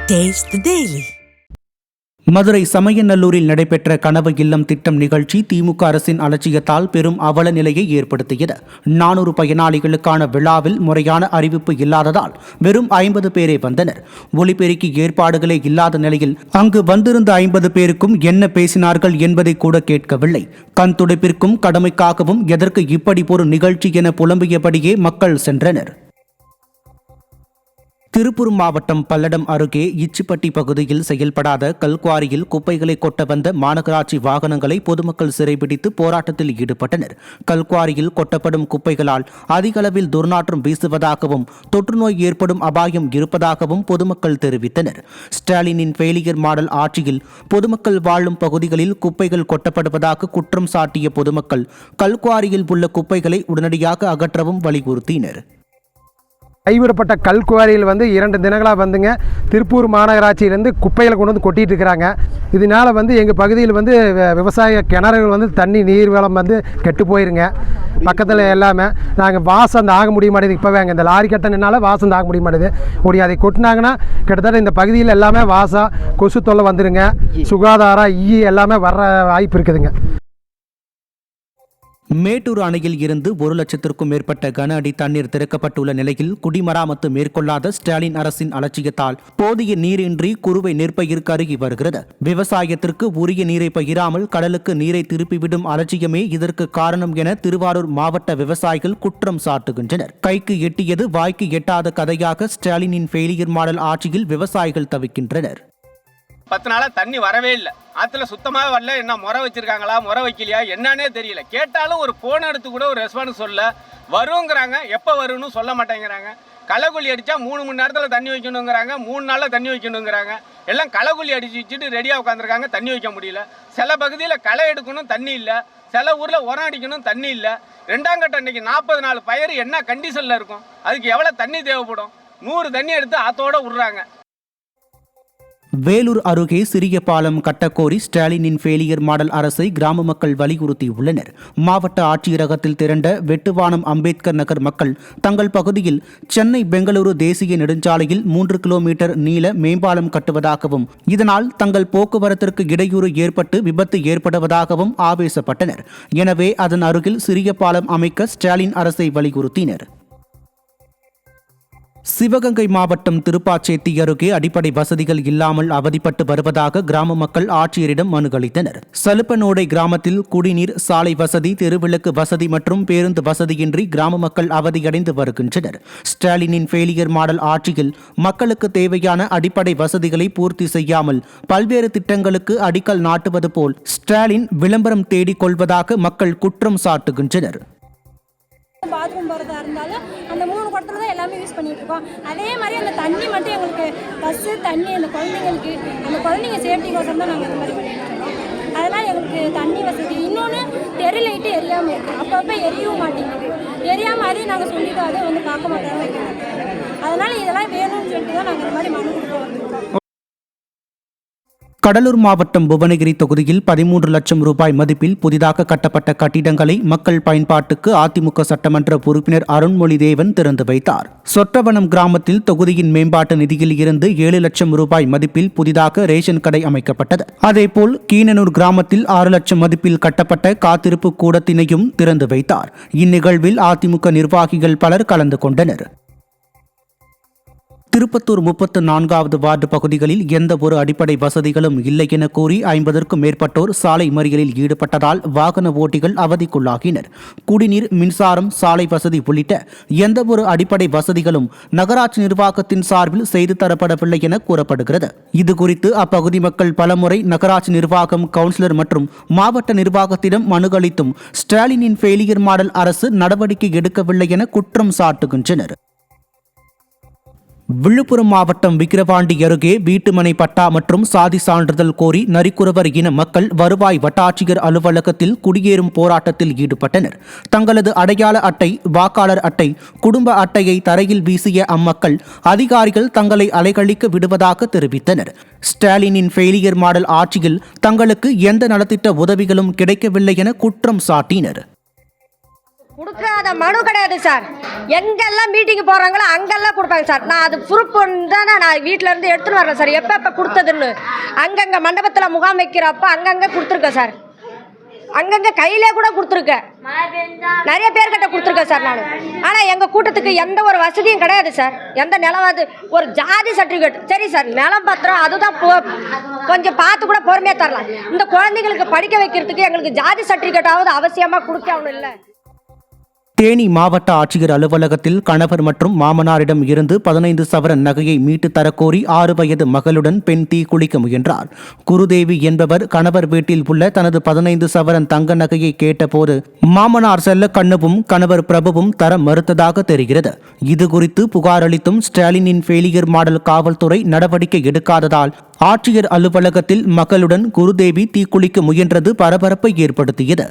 Taste the Daily. Madurai சமயநல்லூரில் நடைபெற்ற கனவு இல்லம் திட்டம் நிகழ்ச்சி திமுக அரசின் அலட்சியத்தால் பெரும் அவல நிலையை ஏற்படுத்தியது. 400 பயனாளிகளுக்கான விழாவில் முறையான அறிவிப்பு இல்லாததால் வெறும் 50 பேரே வந்தனர். ஒலிபெருக்கி ஏற்பாடுகளே இல்லாத நிலையில் அங்கு வந்திருந்த 50 பேருக்கும் என்ன பேசினார்கள் என்பதை கூட கேட்கவில்லை. கண் துடைப்பிற்கும் கடமைக்காகவும் எதற்கு இப்படி ஒரு நிகழ்ச்சி என புலம்பியபடியே மக்கள் சென்றனர். திருப்பூர் மாவட்டம் பல்லடம் அருகே இச்சிப்பட்டி பகுதியில் செயல்படாத கல்குவாரியில் குப்பைகளை கொட்ட வந்த மாநகராட்சி வாகனங்களை பொதுமக்கள் சிறைபிடித்து போராட்டத்தில் ஈடுபட்டனர். கல்குவாரியில் கொட்டப்படும் குப்பைகளால் அதிக அளவில் துர்நாற்றம் வீசுவதாகவும் தொற்றுநோய் ஏற்படும் அபாயம் இருப்பதாகவும் பொதுமக்கள் தெரிவித்தனர். ஸ்டாலினின் ஃபெயிலியர் மாடல் ஆட்சியில் பொதுமக்கள் வாழும் பகுதிகளில் குப்பைகள் கொட்டப்படுவதாக குற்றம் சாட்டிய பொதுமக்கள் கல்குவாரியில் உள்ள குப்பைகளை உடனடியாக அகற்றவும் வலியுறுத்தினர். கைவிடப்பட்ட கல்குவாரியில் 2 தினங்களாக திருப்பூர் மாநகராட்சியிலேருந்து குப்பைகளை கொண்டு வந்து கொட்டிகிட்டு இருக்கிறாங்க. இதனால் எங்கள் பகுதியில் விவசாய கிணறுகள் தண்ணி நீர் வளம் கெட்டு போயிருங்க. பக்கத்தில் எல்லாமே நாங்கள் வாசம் தாங்க முடிய மாட்டேங்குது. இப்போவே இந்த லாரி கட்டணுனால வாசம் தாங்க முடிய மாட்டேது. அதை கொட்டினாங்கன்னா கிட்டத்தட்ட இந்த பகுதியில் எல்லாமே வாசம் கொசு தொல்லை வந்துடுங்க. சுகாதாரம் எல்லாமே வர்ற வாய்ப்பு இருக்குதுங்க. மேட்டூர் அணையில் இருந்து 1 லட்சத்திற்கும் மேற்பட்ட கன அடி தண்ணீர் திறக்கப்பட்டுள்ள நிலையில் குடிமராமத்து மேற்கொள்ளாத ஸ்டாலின் அரசின் அலட்சியத்தால் போதிய நீரின்றி குறுவை நெற்பயிர் கருகி வருகிறது. விவசாயத்திற்கு உரிய நீரை பகிராமல் கடலுக்கு நீரை திருப்பிவிடும் அலட்சியமே இதற்கு காரணம் என திருவாரூர் மாவட்ட விவசாயிகள் குற்றம் சாட்டுகின்றனர். கைக்கு எட்டியது வாய்க்கு எட்டாத கதையாக ஸ்டாலினின் ஃபெயிலியர் மாடல் ஆட்சியில் விவசாயிகள் தவிக்கின்றனர். 10 நாளாக தண்ணி வரவே இல்லை. ஆற்றுல சுத்தமாக வரல. என்ன முறை வச்சுருக்காங்களா முறை வைக்கலையா என்னன்னே தெரியல. கேட்டாலும் ஒரு ஃபோன் எடுத்து கூட ஒரு ரெஸ்பான்ஸ் சொல்ல. வருங்கிறாங்க, எப்போ வரும்னு சொல்ல மாட்டேங்கிறாங்க. களைக்குள்ளி அடித்தா 3 மணி நேரத்தில் தண்ணி வைக்கணுங்கிறாங்க, 3 நாளில் தண்ணி வைக்கணுங்கிறாங்க. எல்லாம் களைக்குள்ளி அடிச்சு வச்சுட்டு ரெடியாக உட்காந்துருக்காங்க. தண்ணி வைக்க முடியல. சில பகுதியில் களை எடுக்கணும் தண்ணி இல்லை, சில ஊரில் உரம் அடிக்கணும் தண்ணி இல்லை. 2ஆம் கட்டம் இன்றைக்கி 40 நாள் பயிர் என்ன கண்டிஷனில் இருக்கும்? அதுக்கு எவ்வளோ தண்ணி தேவைப்படும்? 100 தண்ணி எடுத்து ஆற்றோடு விட்றாங்க. வேலூர் அருகே சிறிய பாலம் கட்டக்கோரி ஸ்டாலினின் ஃபெயிலியர் மாடல் அரசை கிராம மக்கள் வலியுறுத்தியுள்ளனர். மாவட்ட ஆட்சியரகத்தில் திரண்ட வெட்டுவானம் அம்பேத்கர் நகர் மக்கள் தங்கள் பகுதியில் சென்னை பெங்களூரு தேசிய நெடுஞ்சாலையில் 3 கிலோமீட்டர் நீள மேம்பாலம் கட்டுவதாகவும் இதனால் தங்கள் போக்குவரத்திற்கு இடையூறு ஏற்பட்டு விபத்து ஏற்படுவதாகவும் ஆவேசப்பட்டனர். எனவே அதன் அருகில் சிறிய பாலம் அமைக்க ஸ்டாலின் அரசை வலியுறுத்தினர். சிவகங்கை மாவட்டம் திருப்பாச்சேத்தி அருகே அடிப்படை வசதிகள் இல்லாமல் அவதிப்பட்டு வருவதாக கிராம மக்கள் ஆட்சியரிடம் மனு அளித்தனர். சலுப்பனோடை கிராமத்தில் குடிநீர், சாலை வசதி, தெருவிளக்கு வசதி மற்றும் பேருந்து வசதியின்றி கிராம மக்கள் அவதியடைந்து வருகின்றனர். ஸ்டாலினின் ஃபெயிலியர் மாடல் ஆட்சியில் மக்களுக்கு தேவையான அடிப்படை வசதிகளை பூர்த்தி செய்யாமல் பல்வேறு திட்டங்களுக்கு அடிக்கல் நாட்டுவது போல் ஸ்டாலின் விளம்பரம் தேடிக் கொள்வதாக மக்கள் குற்றம் சாட்டுகின்றனர். பாத்ரூம் போகிறதா இருந்தாலும் அந்த 3 குடத்துல தான் எல்லாமே யூஸ் பண்ணிட்டு இருக்கோம். அதே மாதிரி அந்த தண்ணி மட்டும் எங்களுக்கு பஸ்ஸு தண்ணி அந்த குழந்தைங்க சேஃப்டிக்கோசரம் தான் நாங்கள் அந்த மாதிரி பண்ணிட்டு இருக்கோம். அதனால் எங்களுக்கு தண்ணி வசதி, இன்னொன்று தெரு லைட்டு எரியாமல் இருக்குது. அப்பப்போ எரியவும் மாட்டேங்குது. எரியாமல் அதையும் நாங்கள் சொல்லிவிட்டு அதை பார்க்க மாட்டாங்க. அதனால் இதெல்லாம் வேணும்னு சொல்லிட்டு தான் நாங்கள் இந்த மாதிரி மனு கொடுக்க வந்திருக்கோம். கடலூர் மாவட்டம் புவனகிரி தொகுதியில் 13 லட்சம் ரூபாய் மதிப்பில் புதிதாக கட்டப்பட்ட கட்டிடங்களை மக்கள் பயன்பாட்டுக்கு அதிமுக சட்டமன்ற உறுப்பினர் அருண்மொழிதேவன் திறந்து வைத்தார். சொட்டவனம் கிராமத்தில் தொகுதியின் மேம்பாட்டு நிதியில் இருந்து 7 லட்சம் ரூபாய் மதிப்பில் புதிதாக ரேஷன் கடை அமைக்கப்பட்டது. அதேபோல் கீனனூர் கிராமத்தில் 6 லட்சம் மதிப்பில் கட்டப்பட்ட காத்திருப்பு கூடத்தினையும் திறந்து வைத்தார். இந்நிகழ்வில் அதிமுக நிர்வாகிகள் பலர் கலந்து கொண்டனர். திருப்பத்தூர் 34வது வார்டு பகுதிகளில் எந்த ஒரு அடிப்படை வசதிகளும் இல்லை என கூறி 50க்கும் மேற்பட்டோர் சாலை மறியலில் ஈடுபட்டதால் வாகன ஓட்டிகள் அவதிக்குள்ளாகினர். குடிநீர், மின்சாரம், சாலை வசதி உள்ளிட்ட எந்த ஒரு அடிப்படை வசதிகளும் நகராட்சி நிர்வாகத்தின் சார்பில் செய்து தரப்படவில்லை என கூறப்படுகிறது. இதுகுறித்து அப்பகுதி மக்கள் பலமுறை நகராட்சி நிர்வாகம், கவுன்சிலர் மற்றும் மாவட்ட நிர்வாகத்திடம் மனு அளித்தும் ஸ்டாலினின் ஃபெயிலியர் மாடல் அரசு நடவடிக்கை எடுக்கவில்லை என குற்றம் சாட்டுகின்றனர். விழுப்புரம் மாவட்டம் விக்கிரவாண்டி அருகே வீட்டுமனை பட்டா மற்றும் சாதி சான்றிதழ் கோரி நரிக்குறவர் இன மக்கள் வருவாய் வட்டாட்சியர் அலுவலகத்தில் குடியேறும் போராட்டத்தில் ஈடுபட்டனர். தங்களது அடையாள அட்டை, வாக்காளர் அட்டை, குடும்ப அட்டையை தரையில் வீசிய அம்மக்கள் அதிகாரிகள் தங்களை அலைகழிக்க விடுவதாக தெரிவித்தனர். ஸ்டாலினின் ஃபெயிலியர் மாடல் ஆட்சியில் தங்களுக்கு எந்த நலத்திட்ட உதவிகளும் கிடைக்கவில்லை என குற்றம் சாட்டினர். கொடுக்காத மனு கிடையாது சார். எங்கெல்லாம் மீட்டிங் போகிறாங்களோ அங்கெல்லாம் கொடுப்பாங்க சார். நான் அது ப்ரூஃப் தானே நான் வீட்டிலேருந்து எடுத்துன்னு வரேன் சார். எப்போ கொடுத்ததுன்னு அங்கங்கே மண்டபத்தில் முகாம் வைக்கிறப்போ அங்கங்கே கொடுத்துருக்கேன் சார். அங்கங்கே கையிலே கூட கொடுத்துருக்கேன். நிறைய பேர்கிட்ட கொடுத்துருக்கேன் சார் நான். ஆனால் எங்கள் கூட்டத்துக்கு எந்த ஒரு வசதியும் கிடையாது சார். எந்த நிலவாது ஒரு ஜாதி சர்டிஃபிகேட் சரி சார், நிலம் பத்திரம் அதுதான் கொஞ்சம் பார்த்து கூட பொறுமையாக தரலாம். இந்த குழந்தைங்களுக்கு படிக்க வைக்கிறதுக்கு எங்களுக்கு ஜாதி சர்டிஃபிகேட்டாவது அவசியமாக கொடுக்கணும் இல்லை. தேனி மாவட்ட ஆட்சியர் அலுவலகத்தில் கணவர் மற்றும் மாமனாரிடம் இருந்து 15 சவரன் நகையை மீட்டு தரக்கோரி 6 வயது மகளுடன் பெண் தீக்குளிக்க முயன்றார். குருதேவி என்பவர் கணவர் வீட்டில் உள்ள தனது 15 சவரன் தங்க நகையை கேட்டபோது மாமனார் செல்ல கண்ணுவும் கணவர் பிரபுவும் தர மறுத்ததாக தெரிகிறது. இதுகுறித்து புகார் அளித்தும் ஸ்டாலினின் ஃபெயிலியர் மாடல் காவல்துறை நடவடிக்கை எடுக்காததால் ஆட்சியர் அலுவலகத்தில் மகளுடன் குருதேவி தீக்குளிக்க முயன்றது பரபரப்பை ஏற்படுத்தியது.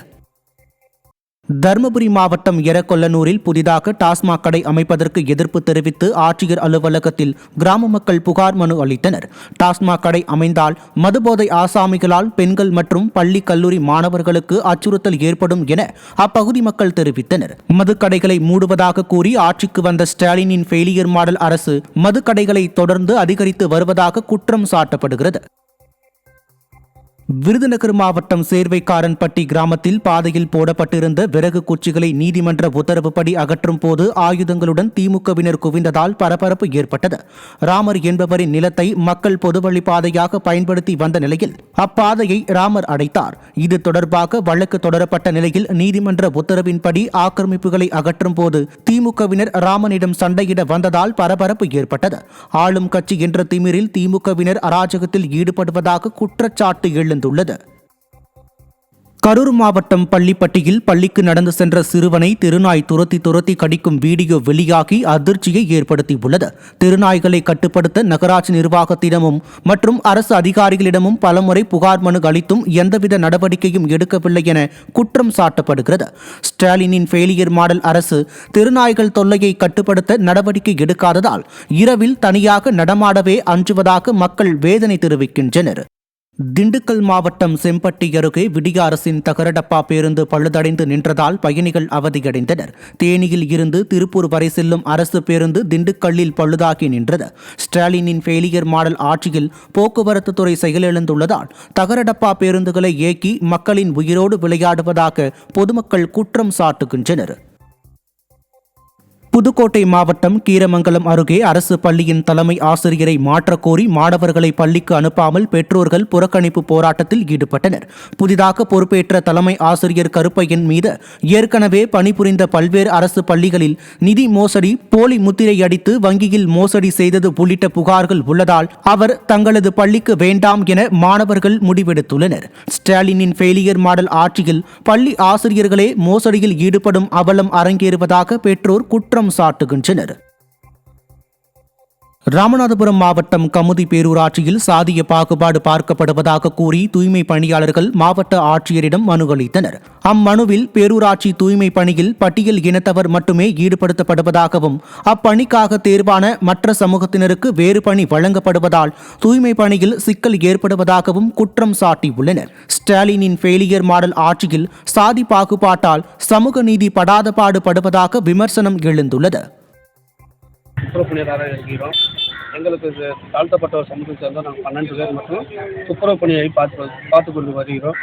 தருமபுரி மாவட்டம் எரக்கொல்லனூரில் புதிதாக டாஸ்மாக் கடை அமைப்பதற்கு எதிர்ப்பு தெரிவித்து ஆட்சியர் அலுவலகத்தில் கிராம மக்கள் புகார் மனு அளித்தனர். டாஸ்மாக் கடை அமைந்தால் மதுபோதை ஆசாமிகளால் பெண்கள் மற்றும் பள்ளி கல்லூரி மாணவர்களுக்கு அச்சுறுத்தல் ஏற்படும் என அப்பகுதி மக்கள் தெரிவித்தனர். மதுக்கடைகளை மூடுவதாக கூறி ஆட்சிக்கு வந்த ஸ்டாலினின் ஃபெயிலியர் மாடல் அரசு மதுக்கடைகளை தொடர்ந்து அதிகரித்து வருவதாக குற்றம் சாட்டப்படுகிறது. விருதுநகர் மாவட்டம் சேர்வைக்காரன்பட்டி கிராமத்தில் பாதையில் போடப்பட்டிருந்த விறகு குச்சிகளை நீதிமன்ற உத்தரவுப்படி அகற்றும் போது ஆயுதங்களுடன் திமுகவினர் குவிந்ததால் பரபரப்பு ஏற்பட்டது. ராமர் என்பவரின் நிலத்தை மக்கள் பொதுவழி பாதையாக பயன்படுத்தி வந்த நிலையில் அப்பாதையை ராமர் அடைத்தார். இது தொடர்பாக வழக்கு தொடரப்பட்ட நிலையில் நீதிமன்ற உத்தரவின்படி ஆக்கிரமிப்புகளை அகற்றும் போது திமுகவினர் ராமனிடம் சண்டையிட வந்ததால் பரபரப்பு ஏற்பட்டது. ஆளும் கட்சி என்ற திமிரில் திமுகவினர் அராஜகத்தில் ஈடுபடுவதாக குற்றச்சாட்டு எழுந்துள்ளது. கரூர் மாவட்டம் பள்ளிப்பட்டியில் பள்ளிக்கு நடந்து சென்ற சிறுவனை திருநாய் துரத்தி கடிக்கும் வீடியோ வெளியாகி அதிர்ச்சியை ஏற்படுத்தியுள்ளது. திருநாய்களை கட்டுப்படுத்த நகராட்சி நிர்வாகத்திடமும் மற்றும் அரசு அதிகாரிகளிடமும் பலமுறை புகார் மனு அளித்தும் எந்தவித நடவடிக்கையும் எடுக்கவில்லை என குற்றம் சாட்டப்படுகிறது. ஸ்டாலினின் ஃபெயிலியர் மாடல் அரசு திருநாய்கள் தொல்லையை கட்டுப்படுத்த நடவடிக்கை எடுக்காததால் இரவில் தனியாக நடமாடவே அஞ்சுவதாக மக்கள் வேதனை தெரிவிக்கின்றனர். திண்டுக்கல் மாவட்டம் செம்பட்டி அருகே விடிய அரசின் தகரடப்பா பேருந்து பழுதடைந்து நின்றதால் பயணிகள் அவதியடைந்தனர். தேனியில் இருந்து திருப்பூர் வரை செல்லும் அரசு பேருந்து திண்டுக்கல்லில் பழுதாகி நின்றது. ஸ்டாலினின் ஃபெயிலியர் மாடல் ஆட்சியில் போக்குவரத்து துறை செயலிழந்துள்ளதால் தகரடப்பா பேருந்துகளை இயக்கி மக்களின் உயிரோடு விளையாடுவதாக பொதுமக்கள் குற்றம் சாட்டுகின்றனர். புதுக்கோட்டை மாவட்டம் கீரமங்கலம் அருகே அரசு பள்ளியின் தலைமை ஆசிரியரை மாற்றக்கோரி மாணவர்களை பள்ளிக்கு அனுப்பாமல் பெற்றோர்கள் புறக்கணிப்பு போராட்டத்தில் ஈடுபட்டனர். புதிதாக பொறுப்பேற்ற தலைமை ஆசிரியர் கருப்பையன் மீது ஏற்கனவே பணிபுரிந்த பல்வேறு அரசு பள்ளிகளில் நிதி மோசடி, போலி முத்திரை அடித்து வங்கியில் மோசடி செய்தது உள்ளிட்ட புகார்கள் உள்ளதால் அவர் தங்களது பள்ளிக்கு வேண்டாம் என மாணவர்கள் முடிவெடுத்துள்ளனர். ஸ்டாலினின் ஃபெயிலியர் மாடல் ஆட்சியில் பள்ளி ஆசிரியர்களே மோசடியில் ஈடுபடும் அவலம் அரங்கேறுவதாக பெற்றோர் குற்றம் சாட்டுகின்றனர். ராமநாதபுரம் மாவட்டம் கமுதி பேரூராட்சியில் சாதிய பாகுபாடு பார்க்கப்படுவதாக கூறி தூய்மை பணியாளர்கள் மாவட்ட ஆட்சியரிடம் மனு அளித்தனர். அம்மனுவில் பேரூராட்சி தூய்மை பணியில் பட்டியல் இனத்தவர் மட்டுமே ஈடுபடுத்தப்படுவதாகவும் அப்பணிக்காக தேர்வான மற்ற சமூகத்தினருக்கு வேறு பணி வழங்கப்படுவதால் தூய்மை பணியில் சிக்கல் ஏற்படுவதாகவும் குற்றம் சாட்டியுள்ளனர். ஸ்டாலினின் ஃபெயிலியர் மாடல் ஆட்சியில் சாதி பாகுபாட்டால் சமூக நீதி படாத பாடுபடுவதாக விமர்சனம் எழுந்துள்ளது. துப்புரவு பணியாளராக இருக்கிறோம். எங்களுக்கு தாழ்த்தப்பட்ட ஒரு சமூகத்தை சேர்ந்தால் நாங்கள் 12 பேர் மட்டும் துப்புரவு பணியை பார்த்து கொண்டு வருகிறோம்.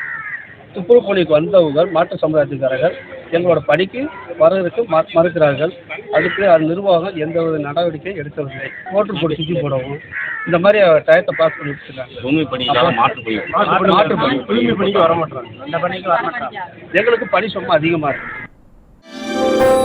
துப்புரவு பணிக்கு வந்தவர்கள் மாற்று சமுதாயத்துக்காரர்கள் எங்களோட பணிக்கு வரதற்கு மறுக்கிறார்கள். அதுக்கு அது நிர்வாகம் எந்த ஒரு நடவடிக்கை எடுக்கவில்லை. ஓட்டு போட்டு சுற்றி போடவும் இந்த மாதிரி டயத்தை பாஸ் பண்ணி வச்சுருக்காங்க. மாற்று பணிக்கு வர மாட்டாங்க. அந்த பணிக்கு வர மாட்டாங்க. எங்களுக்கு பணி சும்மா அதிகமாக இருக்குது.